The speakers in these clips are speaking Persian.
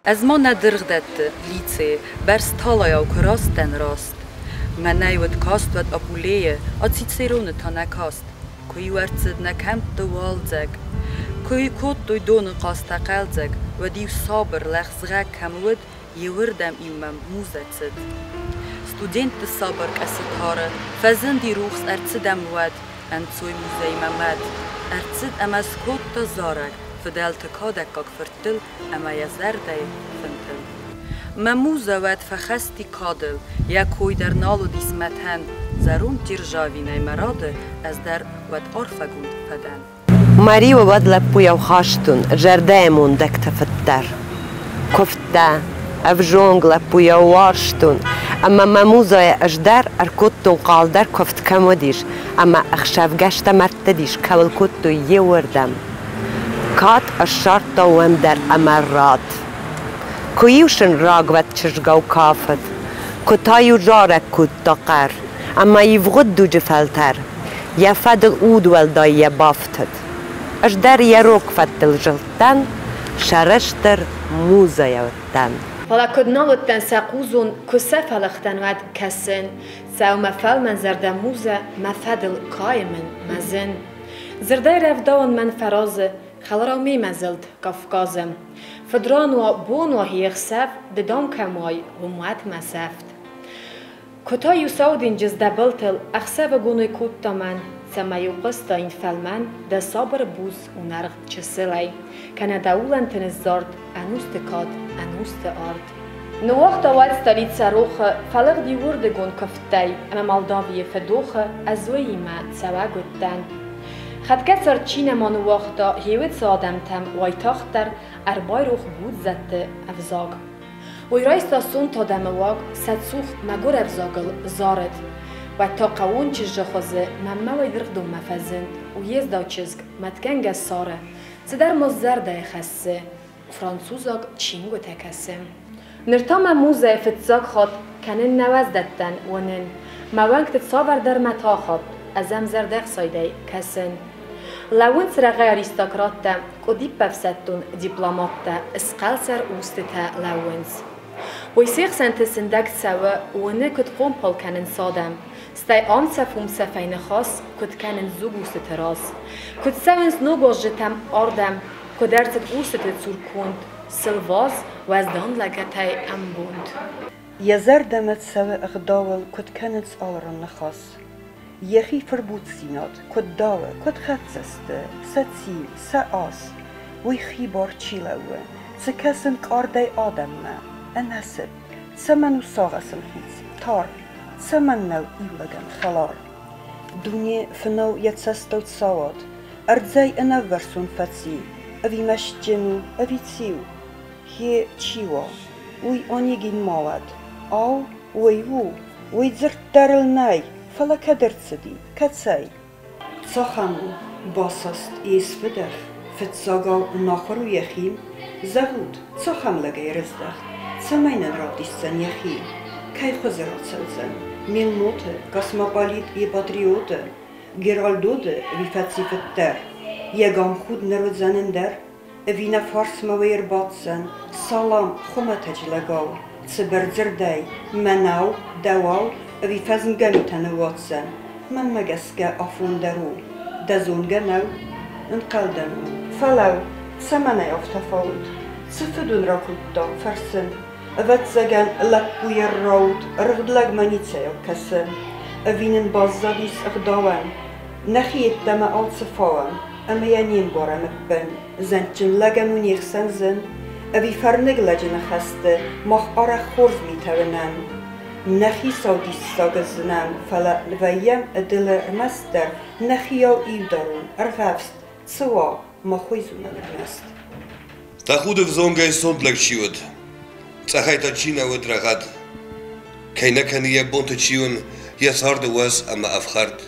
از ما ندرغدت لیتسه برس تالایا و کراستن راست من نیود کاست ود اپولیه آتسیتسیرونه تا نکاست کوی ورتسد نکمت دو والزگ کوی کود دوی دون قاستا قلزگ و دیو صابر لغزغا کمود یوردم ایمم موزتسد student صابر كأستاره فزندي روخس أرتصدم ود أنتوي موزي ممد أرتصد أما سكوت تزارك فدالت كادك فرتل أما يزردي فنتل مموزة ود فخستي كادل يا كوي در نالو ديسمتهن زرون تيرجاويني مراده از در ود أرفقون فدن ماري ود لبويا وخاشتون جردامون دكت فتر كفتا اف جونغلا بويا وارشتون اما مموزای اجدر ارکوتون قالدر کفت کمودیش اما اخشاف گشت مرتدیش کول کتو یوردم کات اشارتا وم در امرات کویوشن راگوت چشگاو کافت کتایو جارک کت تقر اما یفغدو جفلتر یفدل اود ولدای یبافتد اجدر یروک فتل جلتن شرشتر موزایوتن فلا كدنالتن ساقوزون كسف هلختن ود كسن ساو مفل من زرد موزة مفدل قايمن مزن زردي رفدون من فرازه خلراومي مزلد قفقازم فدران و بون و هيخسف ددام كماي وموات مسفت كتا يساودين جزدبلتل اخسف گوني كوتا من سما يقستا این فلمن ده صابر بوز و نرغ چسلي كان دولن تنزارد انوست كاد انوست آرد نو وقت اول ستاليتسا روخه فلغ دي وردگون كفتاي اما مالداوية فدوخه ازوي ما تسوا گدن خد كسر چين ما نو وقتا هيوت سادم تم واي تاختر ارباي روخ بود زده افزاگ وی رایستا سون تا دمواگ ستسوخ مگور افزاگل زارد و تا قوون چیز خوزه مموی درخدو مفزن و یزدا چیزگ متگنگ ساره زدر مزر ده خسه فرانسوزاگ چینگو تکسه نرتا مموزه فتزاگ خود کنن نوزدتن ونن موانگ تتصاور در متا خود ازم زردخ سایده کسن لون سرغه اریستاکرات تا کدی بفستون دیپلمات تا اسقال سر اوست تا لونز ويسيخ سنت سندك سوا ونه كت قوم بال كانن صادم ستاي آن سفوم سفين خاص كت كانن زوجو ستراس كت سوينس نو جتم آردم كدرت اوست تزور كوند سلواز وزدان لگتای ام بوند يزر دمت سوا اغداول كت كانت آلرن خاص يخي فربوت سينات كت داوه كت خدسست ستسيل ساس ويخي بار چيلوه سكسن كاردي آدم ما النسب سمنو ساغسن حيث تار سمنو إيولغن خلار دنيا فنو يتسستو تصاوات أرزاي أنا ورسون فتسي أبي مشجنو أبي تسيو هي تشيوا وي أونيجين مواد أو ويوو ويزر تارلناي فلا كدرتسدي كتساي تصاخمو باسست إيسفدر فتساغاو ناخرو يخيم زهود تصاخم لغي رزدخ سمين راديسن يخي كي خزرات سلزن ميل موت قسمباليت اي باتريوت جيرالدود في فتسي فتر يغام خود نروزنن در وينا فارس موير باتسن سلام خمتج لغاو تسبر زرداي مناو دواو في فزن غمتن واتسن من مگسكا افون درو دزون غنو انقلدنو فلو سمنا يفتفاوت سفدون راكوتا فرسن فتزگن لپوی رود رغدلگ منیتse کسن وینن بازدیس اقداون نخیت دم آل صفاون اما یعنیم بارم بن زنچن لگنون یخسن زن وی فرنگ لجن خسته مخ آره خورز میتونن نخی سادیس ساگزنن فلا ویم دل مستر نخیاو ایو دارون ارغفست سوا مخویزونن مست تا خود وزونگای سندلگ چیود تخيط تشينا ودرغد كينا كان يبونت تشيون يسارد واس اما افخرت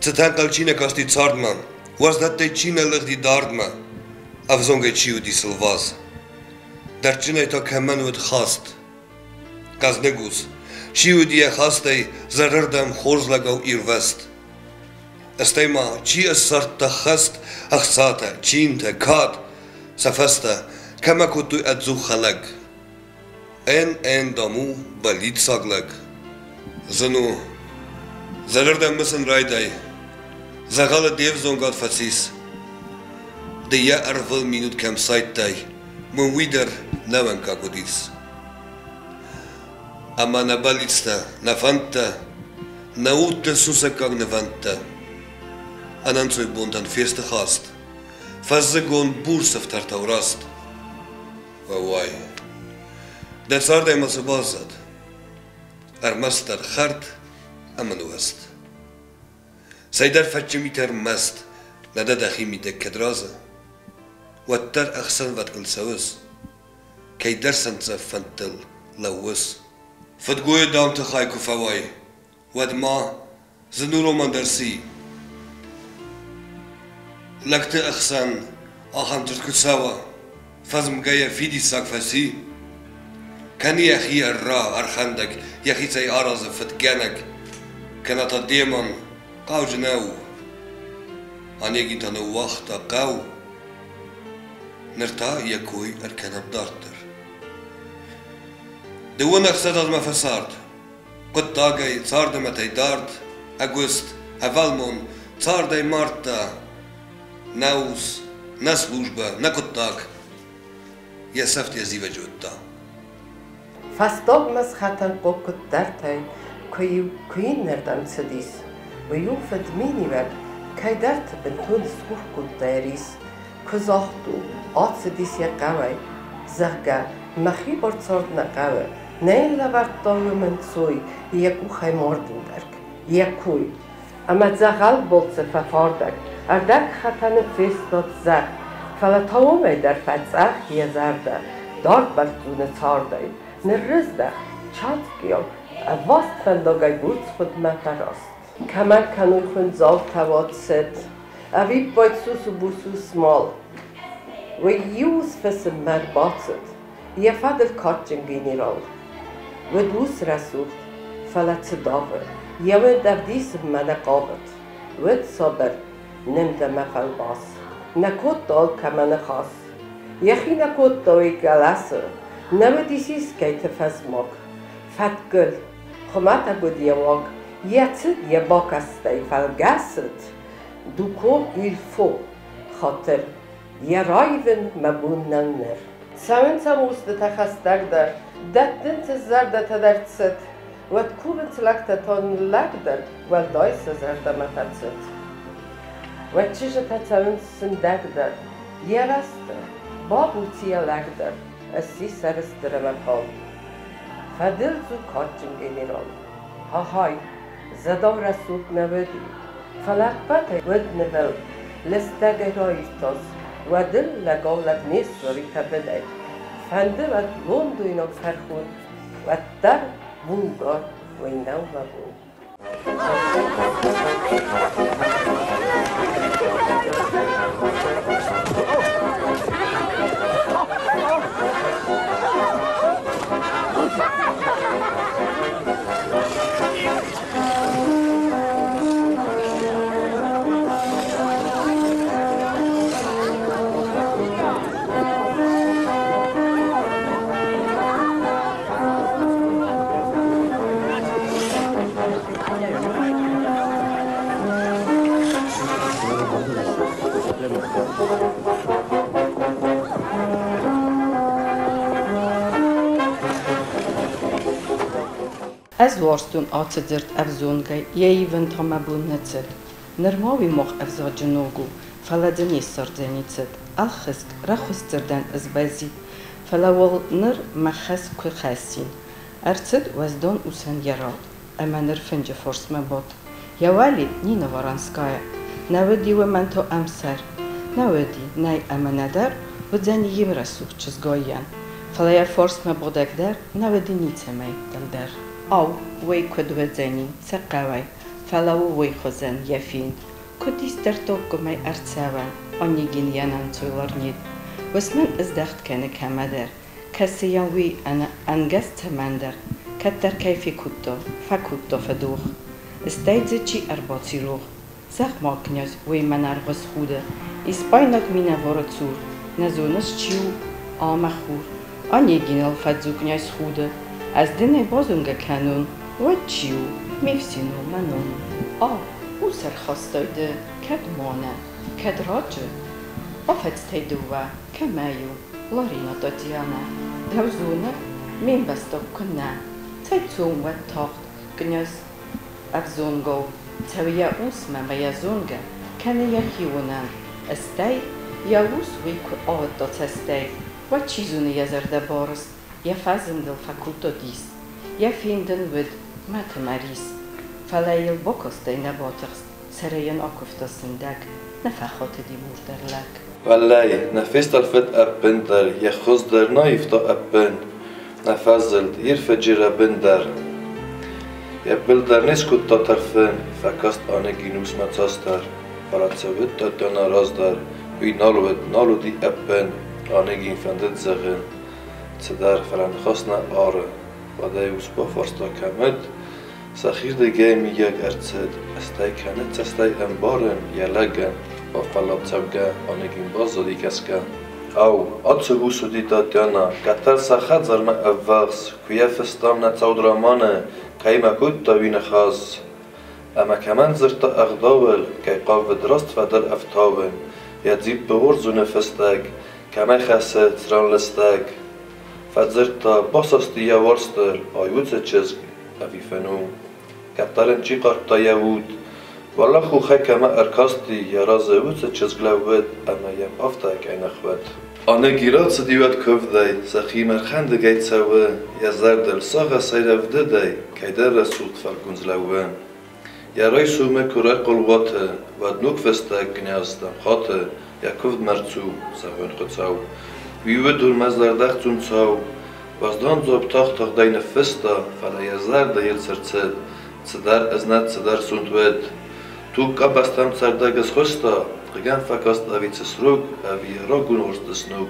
تتنقل تشينا كاستي تصاردما واس دات تشينا لغدي داردما افزونغ تشيو دي سلواز در تشينا تا كمان ود خاست قزنگوس تشيو دي خاستي زرردم خورزلگاو ايروست استيما تشي اسارت تخست اخساتا تشينتا كات سفستا كما كنت أتزو خلق ان دامو بلید ساقلق زنو زرر دم مسن رای دای زغال دیو زونگاد فسیس دیا ارفل مینوت کم سایت دای من ویدر نوان کاکودیس اما نبالیستا نفانتا نوت سوسا کاغ نفانتا انانسوی بوندان فیرست خواست فزگون بورسف ترتوراست وواي ده صار دايما سبازد ارمستر خرد امن وست سيدر فتشميتر مست ندا دخيمي دك كدرازة واتر اخسن واتقل سوز كي درسن زفنتل لوز فتقوي دام تخايكو فواي ود ما زنورو من درسي لكت اخسن اخم تركو سوا فزم جاية فيدي ساق فسي كان يا أخي الرا أرخندك يا أخي سي أرز فتجانك كانت الديمون قاو جناو أنا جيت أنا وقت قاو نرتا يكوي أركان بدارتر دونا خسرت ما فسارت قد تاجي صار دمتي دارت أغسطس أفالمون صار داي مارتا ناوس نسلوجبا نكتاك يا سفت يا زيفا جوتا فاستوب مسخطن قوكت درتاي كوين نردم سديس ويوفد ميني ود كاي درت بنتون سكوح كنت دايريس كزاختو آت سديس يا قوي زغا مخي برتصارد نقوي نين لبرد دايو من سوي يكو خي ماردن درك يكوي اما زغال بولتس ففاردك اردك خطن فيستاد زغ فلتاومي در فتزاخ يزرده دارد بلتون تارداي نرزده چات گیام واست فنداگای بود خود مفراست کمر کنوی خون زال تواد سد اوی باید سوس و بوسوس مال و یوز فسم مر باتد یه فدل کارچن گینیرال و دوس رسول فلت داور یه و دردیس من قابد و صبر نمده مفل باس نکود دال کمن خاص یخی نکود داوی گلسه نمدیسیس که تفزماگ فتگل خمات گودی واگ یتد یه باکستی فلگست دوکو ایلفو خاطر یه رایون مبون ننر سمن سموست تخستگ در دتن تزرد تدرتست و تکوبن تلکت تان لگدر و دایس زرد مفتست و چیش تتمن سندگ در یه رست بابوتیه لگدر السي سرستر مقام فدل زو كاتشن جنرال هاي زدو رسول نبدي فلقبت ود نبل لستغرايتوس ودل لقولك نسوري تبدأ فندبت لوندوينو فرخون ودر بونغار وينو مبون از وارستون آتدرد افزونگای یهیون تا مبون نتد نرماوی مخ افزا جنوگو فلدنی سردنیتد الخسک رخستردن از بازی فلوال نر مخس که خسین ارتد وزدان اوسن یرا اما نر فنج فرس مباد یوالی نینا وارانسکایا نودی و من تو امسر نودی نای اما ندر و زنی یم رسوخ چزگاین فلایا فرس مبادک در نودی نیت می دل در او وی کد وزنی سقاوی فلاو وی خوزن یفین کدیس در توکو می ارتساوان آنیگین ینان تویلارنید وسمن ازدخت کنه کمدر کسی یاوی انا انگست تمندر کتر کیفی کتو فکتو فدوخ استایدزه چی ارباطی روخ زخ ماکنیز وی من ارغز خوده اسپایناک مینه وارد سور نزونس چیو آمخور آنی گینال فدزوکنیس خوده از دنه بازونگه کنون و چیو میفسینو منون او سرخواستایده کد مانه کد راجه آفت تیدوه کمایو لارینا دادیانه دوزونه مین بستا کنه تیتون و تاخت کنیز افزونگو تویا اوسمه و یزونگه کنه یکیونن استی یا اوس وی که آد دات استی و چیزونه یزرده بارست یا فزندل فکولتو دیست یا فیندن ود ماتماریس فلایل بوکسته نباتخست سرین آکفتا سندگ نفخات دی بوردرلک والله نفست الفت أبن در يخص در نايفتا أبن نفزلت يرفجر أبن در يبل در نسكت تطرفن فكست آنه جينوس متصدر فراتسوت تدنا راز در وي نالو دي أبن آنه جين فندت زغن تدر فران خاصنا آره ودايوس بافرستا كمد سخير ده جايمي يك ارتسد استاي كانت استاي انبارن يلگن با فلاب تبگه آنگین باز دادی کسکن او آتسو سودی دادیانا کتر سخت زرمه اوغز کویه فستام نتاود رامانه قیمه کود تاوین خاص اما کمان زرتا اغداول که قاو دراست و در افتاون یدزیب بورزو نفستگ کمه خسه تران لستگ فزرتا باساستی یا ورستر آیوت چزگ اوی فنو کترن چی قرطا یهود والله خو خکمه ارکاستی یا رازوت چزگلوود اما یم آفتاک این اخوت آنه گیرات سدیوت کف دی سخیمر خند گیت سوه یا زردل ساغ سیرفده دی که در رسول فالگونزلوه یا رای سومه کرای قلواته و دنوک فستک گنیازدم خاطه یا کفت مرچو سوین خودساو ویوه دور مزدردخ چون ساو وزدان زوب تاخ تاخ دین فستا فلا یا زرد یل سرچد صدر ازنت صدر سوندود تو کابستم سردگز خوستا قگن فکاست اوی چسروگ اوی راگون ورست سنوگ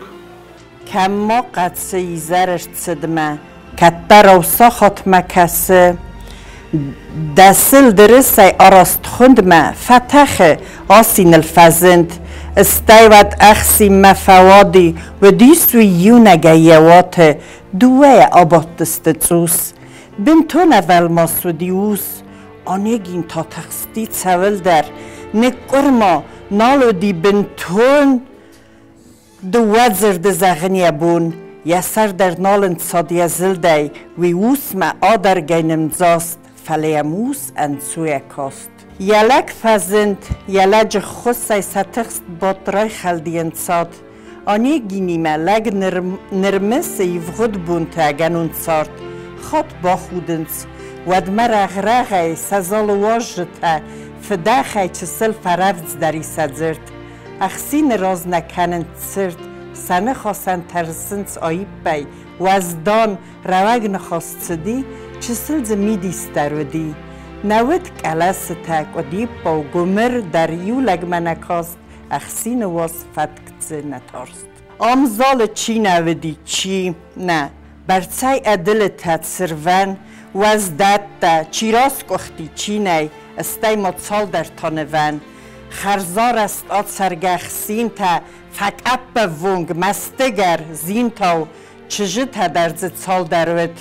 کما قدسی زرش صدمه کتر و ساخت مکسه دسل درسه آراست خوندمه فتخ آسین الفزند استیوت اخسی مفوادی و دیستوی یونگه یوات دوه آباد دستتوس بنتون اول ماسودیوس آنگین تا تخستی تول در نکرما نالو دی بنتون دوات زرد زغنی بون یا سر در نالن صادی زلدی وی اوس ما آدر گینم زاست فلیموس انسوی کاست یلک فزند یلج خصی ستخست بطرای خلدین صاد آنگینی ما لگ نرمس یفغد بون تاگنون صارد خط با خودنس ودمر اغرغه سزال واجته فداخه چسل فرفز داری سزرد اخسین راز نکنند سرد سنه خواستن ترسنس آیب بی وزدان روگ نخواست سدی چسل زمیدی سترودی نوید کلاس تک و دیب با گمر در یولگ منکاست اخسین واز فتکت نتارست آمزال چی نودی چی نه برچای ادل تد سرون وزدت تا چی راست کختی چی نی استی متصال در تانوان خرزار است آد سرگخ سین تا فک اپ ونگ مستگر زین تا چجد تا در زد سال درود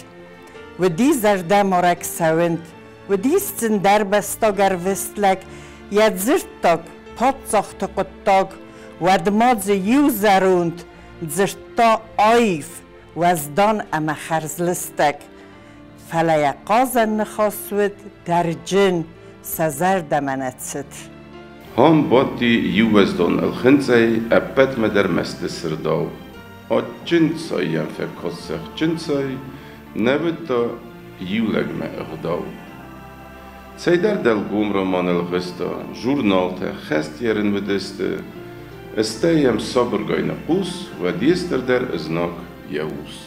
و دی زرده مرک سوند و دی ستن در بستاگر وستلک ید زرتاک پاد ساخت قطاک و دماز یو زروند زرتا آیف وزدان اما خرزلستک فلای قازن نخواستود در جن سزر دمنت ست هان باتی یو وزدان الخنزی ابد مدر مست سرداو آ جنسایی هم فکاسخ جنسایی نبود تا یو لگمه اغداو سیدر دل گوم رمان الغستا جورنال تا خست یرن ودسته استایم صبر گاین قوس و دیستر در ازناک یوس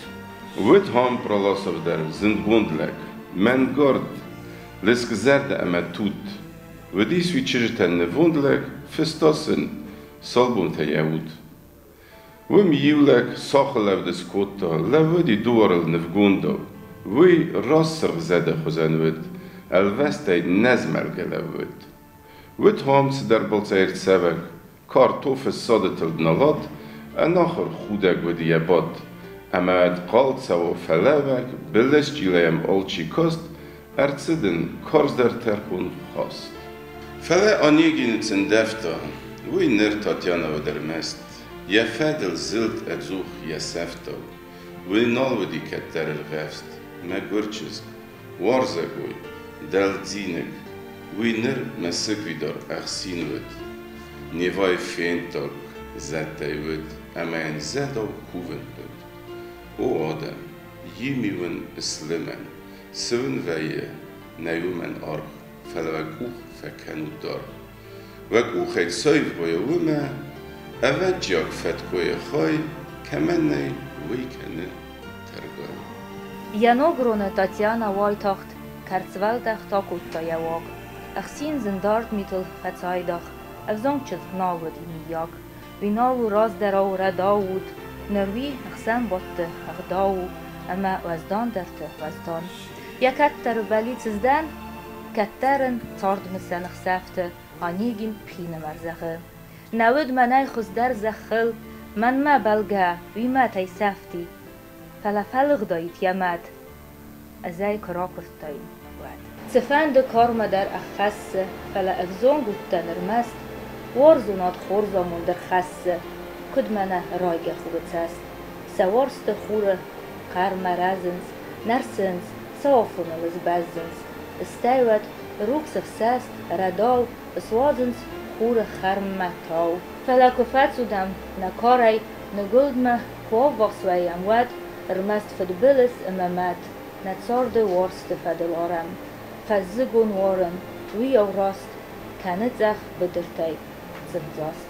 ود هم پرالاسر در زندگوندلک من گارد لسک زرد اما توت و دیس وی چرتن نوندلک فستاسن سالبون تا یود وم یولک ساخل او دسکوتا لودی دوارل نفگوندا وی راست سرغ زده خوزنود الوستی نزمل گلود ود هم سدر بلتایر سبک کارتوف سادتل نالات ناخر خودک و دیه باد اما قالت و فلاوک بلش جیلیم آلچی کست ارتسدن کارز در ترکون خواست. فلا آنیگین تندفتا وی نر تاتیانا و درمست یا فادل زلت ادزوخ یا سفتا وی نالودی کتر الغفست ما گرچزگ وارزگوی دل زینگ وی نر مسکوی دار اخسینوید نیوای فینتاک زدتایوید اما این زد و کوون بود. او آدم یمیون اسلمن سون ویه نیومن آرخ فلوگوخ فکنو دار وگو خیل سایف بایومه اول جاک فتکوی خای کمن نی وی کنه ترگای. Яногроны Татьяна Вайтахт, Карцвелдах Такутта Явак, Ахсин Зендart Mittel Verzeidach, Avzonkchit Nalwad Imijak, Vinalu Razderau Radaud, Nervi Achsan Botte Agdau, Ama Wazdanderte Wazdan. Yakatter Balitzdan, Katteren Zardmisen Achsafte, Anigin Pine Marzache. Nawid Manay Khusdar Zachel, Man ma Balga, Vima Taisafti. فلا فلغ دایت یمد ازای کراکرتاین واد. سفند کارم در اخص فلا افزون گوتن رمست ورزونات خورزامون در خص کد منه رایگ خوبت است. سوارست خوره قرم رزنز نرسنز سوافونلز بزنز استایوت روکس افسست ردال اسوادنز خوره خرم متاو فلا کفت زودم نکاری نگلدمه خواب وقسویم واد رمست فدبلس امامات نتصارد وارست فدلارم فزگون وارم وی او راست كانت زخ بدرتاي زنزاست